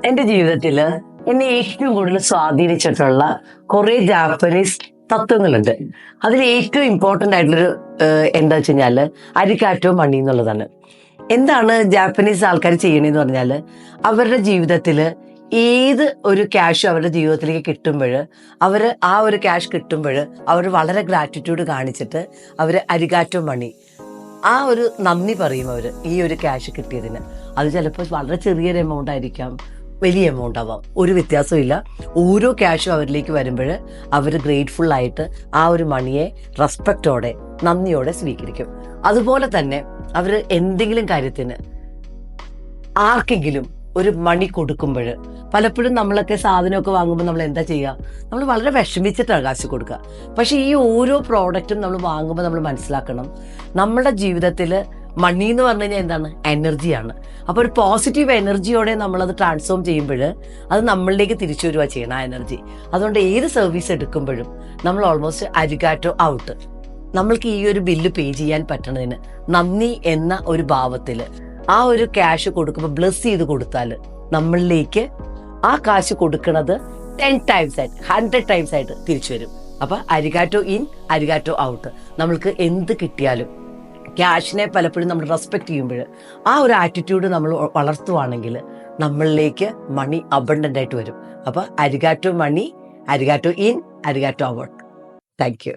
എന്റെ ജീവിതത്തില് എന്നെ ഏറ്റവും കൂടുതൽ സ്വാധീനിച്ചിട്ടുള്ള കുറെ ജാപ്പനീസ് തത്വങ്ങളുണ്ട്. അതിൽ ഏറ്റവും ഇമ്പോർട്ടന്റ് ആയിട്ടുള്ളൊരു എന്താ വെച്ച് കഴിഞ്ഞാല് അരിക്കാറ്റോ മണി എന്നുള്ളതാണ്. എന്താണ് ജാപ്പനീസ് ആൾക്കാർ ചെയ്യണേന്ന് പറഞ്ഞാല് അവരുടെ ജീവിതത്തില് ഏത് ഒരു ക്യാഷ് അവരുടെ ജീവിതത്തിലേക്ക് കിട്ടുമ്പോൾ അവര് ആ ഒരു ക്യാഷ് കിട്ടുമ്പോൾ അവർ വളരെ ഗ്രാറ്റിറ്റ്യൂഡ് കാണിച്ചിട്ട് അവര് അരികാറ്റോ മണി ആ ഒരു നന്ദി പറയും അവര് ഈ ഒരു ക്യാഷ് കിട്ടിയതിന്. അത് ചിലപ്പോൾ വളരെ ചെറിയൊരു എമൗണ്ട് ആയിരിക്കാം, വലിയ എമൗണ്ട് ആവാം, ഒരു വ്യത്യാസവും ഇല്ല. ഓരോ ക്യാഷും അവരിലേക്ക് വരുമ്പോൾ അവർ ഗ്രേറ്റ്ഫുൾ ആയിട്ട് ആ ഒരു മണിയെ റെസ്പെക്റ്റോടെ നന്ദിയോടെ സ്വീകരിക്കും. അതുപോലെ തന്നെ അവർ എന്തെങ്കിലും കാര്യത്തിന് ആർക്കെങ്കിലും ഒരു മണി കൊടുക്കുമ്പോൾ പലപ്പോഴും നമ്മളൊക്കെ സാധനമൊക്കെ വാങ്ങുമ്പോൾ നമ്മൾ എന്താ ചെയ്യുക, നമ്മൾ വളരെ വിഷമിച്ചിട്ടാണ് കാശ് കൊടുക്കുക. പക്ഷെ ഈ ഓരോ പ്രോഡക്റ്റും നമ്മൾ വാങ്ങുമ്പോൾ നമ്മൾ മനസ്സിലാക്കണം, നമ്മുടെ ജീവിതത്തിൽ മണി എന്ന് പറഞ്ഞു കഴിഞ്ഞാൽ എന്താണ്, എനർജിയാണ്. അപ്പോൾ ഒരു പോസിറ്റീവ് എനർജിയോടെ നമ്മളത് ട്രാൻസ്ഫോം ചെയ്യുമ്പോൾ അത് നമ്മളിലേക്ക് തിരിച്ചു വരിക ചെയ്യണം ആ എനർജി. അതുകൊണ്ട് ഏത് സർവീസ് എടുക്കുമ്പോഴും നമ്മൾ ഓൾമോസ്റ്റ് അരിഗാറ്റോ ഔട്ട്, നമ്മൾക്ക് ഈ ഒരു ബില്ല് പേ ചെയ്യാൻ പറ്റണതിന് നന്ദി എന്ന ഒരു ഭാവത്തിൽ ആ ഒരു ക്യാഷ് കൊടുക്കുമ്പോൾ ബ്ലെസ് ചെയ്ത് കൊടുത്താൽ നമ്മളിലേക്ക് ആ കാശ് കൊടുക്കുന്നത് 10 ടൈംസ് ആയിട്ട് 100 ടൈംസ് ആയിട്ട് തിരിച്ചു വരും. അപ്പൊ അരിഗാറ്റോ ഇൻ അരിഗാറ്റോ ഔട്ട്. നമ്മൾക്ക് എന്ത് കിട്ടിയാലും ക്യാഷിനെ പലപ്പോഴും നമ്മൾ റെസ്പെക്ട് ചെയ്യുമ്പോൾ ആ ഒരു ആറ്റിറ്റ്യൂഡ് നമ്മൾ വളർത്തുവാണെങ്കിൽ നമ്മളിലേക്ക് മണി അബണ്ടന്റ് ആയിട്ട് വരും. അപ്പൊ അരിഗാറ്റോ മണി, അരിഗാറ്റോ ഇൻ, അരിഗാറ്റോ ഔട്ട്. Thank you.